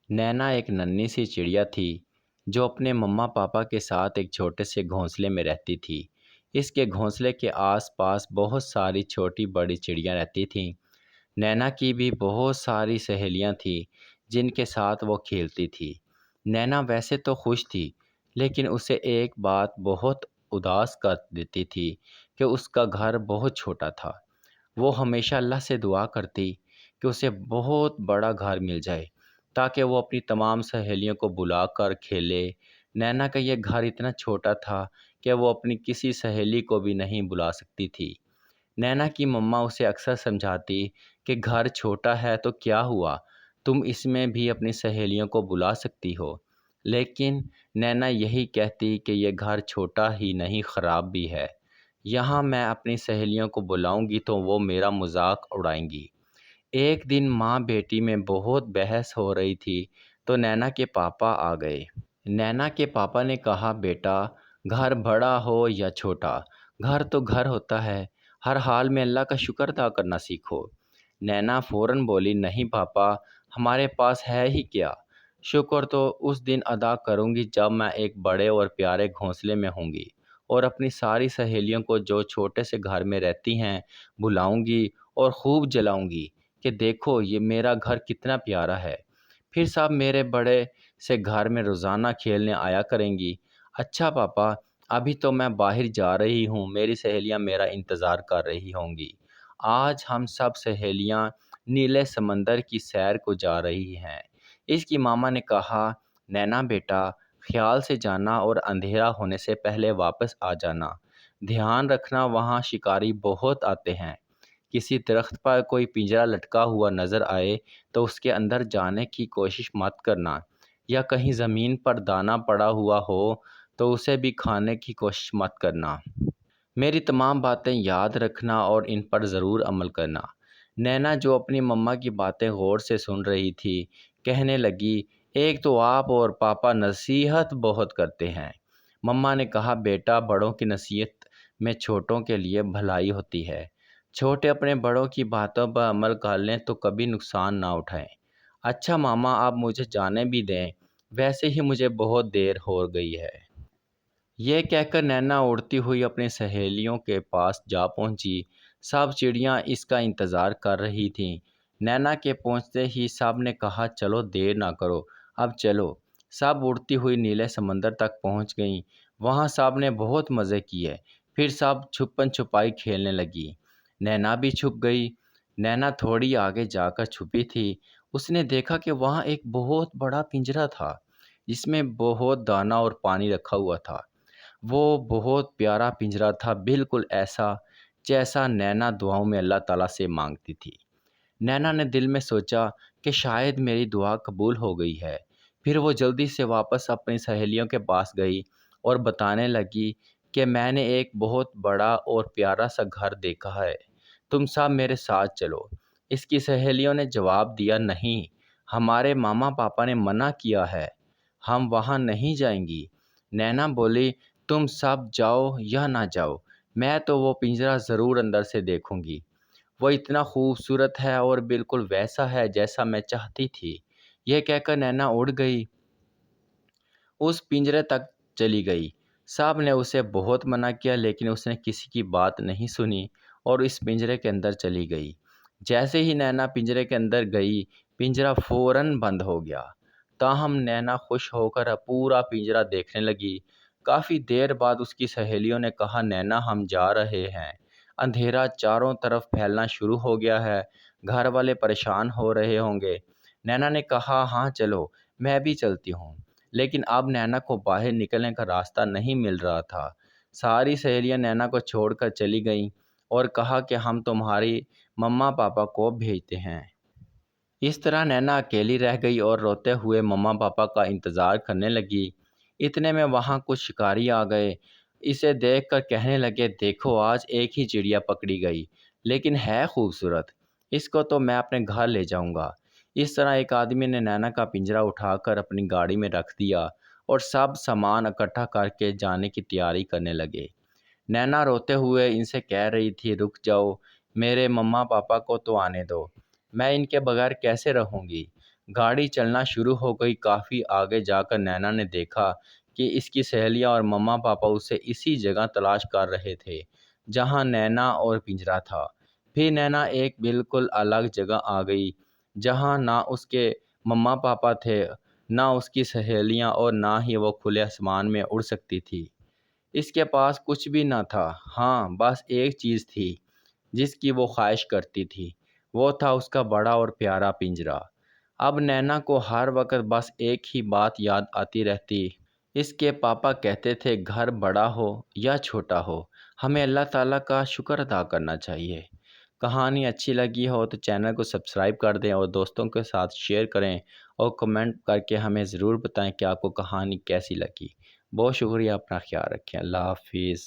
नैना एक नन्ही सी चिड़िया थी जो अपने मम्मा पापा के साथ एक छोटे से घोंसले में रहती थी। इसके घोंसले के आसपास बहुत सारी छोटी बड़ी चिड़ियाँ रहती थीं। नैना की भी बहुत सारी सहेलियाँ थीं जिनके साथ वो खेलती थी। नैना वैसे तो खुश थी, लेकिन उसे एक बात बहुत उदास कर देती थी कि उसका घर बहुत छोटा था। वो हमेशा अल्लाह से दुआ करती कि उसे बहुत बड़ा घर मिल जाए ताकि वो अपनी तमाम सहेलियों को बुलाकर खेले। नैना का ये घर इतना छोटा था कि वो अपनी किसी सहेली को भी नहीं बुला सकती थी। नैना की मम्मा उसे अक्सर समझाती कि घर छोटा है तो क्या हुआ, तुम इसमें भी अपनी सहेलियों को बुला सकती हो। लेकिन नैना यही कहती कि यह घर छोटा ही नहीं, ख़राब भी है। यहाँ मैं अपनी सहेलियों को बुलाऊंगी तो वो मेरा मजाक उड़ाएंगी। एक दिन माँ बेटी में बहुत बहस हो रही थी तो नैना के पापा आ गए। नैना के पापा ने कहा, बेटा, घर बड़ा हो या छोटा, घर तो घर होता है। हर हाल में अल्लाह का शुक्र अदा करना सीखो। नैना फ़ौरन बोली, नहीं पापा, हमारे पास है ही क्या। शुक्र तो उस दिन अदा करूँगी जब मैं एक बड़े और प्यारे घोंसले में होंगी और अपनी सारी सहेलियों को जो छोटे से घर में रहती हैं बुलाऊंगी और खूब जलाऊंगी कि देखो ये मेरा घर कितना प्यारा है। फिर सब मेरे बड़े से घर में रोज़ाना खेलने आया करेंगी। अच्छा पापा, अभी तो मैं बाहर जा रही हूँ, मेरी सहेलियाँ मेरा इंतज़ार कर रही होंगी। आज हम सब सहेलियाँ नीले समंदर की सैर को जा रही हैं। इसकी मामा ने कहा, नैना बेटा, ख्याल से जाना और अंधेरा होने से पहले वापस आ जाना। ध्यान रखना, वहाँ शिकारी बहुत आते हैं। किसी दरख्त पर कोई पिंजरा लटका हुआ नज़र आए तो उसके अंदर जाने की कोशिश मत करना, या कहीं ज़मीन पर दाना पड़ा हुआ हो तो उसे भी खाने की कोशिश मत करना। मेरी तमाम बातें याद रखना और इन पर ज़रूर अमल करना। नैना, जो अपनी मम्मा की बातें गौर से सुन रही थी, कहने लगी, एक तो आप और पापा नसीहत बहुत करते हैं। मम्मा ने कहा, बेटा, बड़ों की नसीहत में छोटों के लिए भलाई होती है। छोटे अपने बड़ों की बातों पर अमल कर लें तो कभी नुकसान ना उठाएं। अच्छा मामा, आप मुझे जाने भी दें, वैसे ही मुझे बहुत देर हो गई है। ये कहकर नैना उड़ती हुई अपनी सहेलियों के पास जा पहुंची। सब चिड़ियां इसका इंतज़ार कर रही थीं। नैना के पहुंचते ही सब ने कहा, चलो देर ना करो, अब चलो। सब उड़ती हुई नीले समंदर तक पहुंच गईं। वहां सब ने बहुत मज़े किए। फिर सब छुपन छुपाई खेलने लगी। नैना भी छुप गई। नैना थोड़ी आगे जाकर छुपी थी। उसने देखा कि वहाँ एक बहुत बड़ा पिंजरा था जिसमें बहुत दाना और पानी रखा हुआ था। वो बहुत प्यारा पिंजरा था, बिल्कुल ऐसा जैसा नैना दुआओं में अल्लाह ताला से मांगती थी। नैना ने दिल में सोचा कि शायद मेरी दुआ कबूल हो गई है। फिर वो जल्दी से वापस अपनी सहेलियों के पास गई और बताने लगी कि मैंने एक बहुत बड़ा और प्यारा सा घर देखा है, तुम सब मेरे साथ चलो। इसकी सहेलियों ने जवाब दिया, नहीं, हमारे मामा पापा ने मना किया है, हम वहाँ नहीं जाएंगी। नैना बोली, तुम सब जाओ या ना जाओ, मैं तो वो पिंजरा ज़रूर अंदर से देखूंगी। वो इतना खूबसूरत है और बिल्कुल वैसा है जैसा मैं चाहती थी। यह कहकर नैना उड़ गई, उस पिंजरे तक चली गई। साहब ने उसे बहुत मना किया, लेकिन उसने किसी की बात नहीं सुनी और इस पिंजरे के अंदर चली गई। जैसे ही नैना पिंजरे के अंदर गई, पिंजरा फ़ौरन बंद हो गया। ताहम नैना खुश होकर पूरा पिंजरा देखने लगी। काफ़ी देर बाद उसकी सहेलियों ने कहा, नैना, हम जा रहे हैं। अंधेरा चारों तरफ फैलना शुरू हो गया है, घर वाले परेशान हो रहे होंगे। नैना ने कहा, हाँ चलो, मैं भी चलती हूँ। लेकिन अब नैना को बाहर निकलने का रास्ता नहीं मिल रहा था। सारी सहेलियां नैना को छोड़कर चली गईं और कहा कि हम तुम्हारी मम्मा पापा को भेजते हैं। इस तरह नैना अकेली रह गई और रोते हुए मम्मा पापा का इंतज़ार करने लगी। इतने में वहाँ कुछ शिकारी आ गए। इसे देखकर कहने लगे, देखो, आज एक ही चिड़िया पकड़ी गई, लेकिन है खूबसूरत। इसको तो मैं अपने घर ले जाऊंगा। इस तरह एक आदमी ने नैना का पिंजरा उठाकर अपनी गाड़ी में रख दिया और सब सामान इकट्ठा करके जाने की तैयारी करने लगे। नैना रोते हुए इनसे कह रही थी, रुक जाओ, मेरे मम्मा पापा को तो आने दो, मैं इनके बगैर कैसे रहूँगी। गाड़ी चलना शुरू हो गई। काफ़ी आगे जाकर नैना ने देखा कि इसकी सहेलियां और मम्मा पापा उसे इसी जगह तलाश कर रहे थे जहां नैना और पिंजरा था। फिर नैना एक बिल्कुल अलग जगह आ गई जहां ना उसके मम्मा पापा थे, ना उसकी सहेलियां और ना ही वो खुले आसमान में उड़ सकती थी। इसके पास कुछ भी ना था। हाँ, बस एक चीज़ थी जिसकी वो ख्वाहिश करती थी। वो था उसका बड़ा और प्यारा पिंजरा। अब नैना को हर वक्त बस एक ही बात याद आती रहती। इसके पापा कहते थे घर बड़ा हो या छोटा हो, हमें अल्लाह ताला का शुक्र अदा करना चाहिए। कहानी अच्छी लगी हो तो चैनल को सब्सक्राइब कर दें और दोस्तों के साथ शेयर करें और कमेंट करके हमें ज़रूर बताएं कि आपको कहानी कैसी लगी। बहुत शुक्रिया, अपना ख्याल रखें। अल्लाह हाफिज़।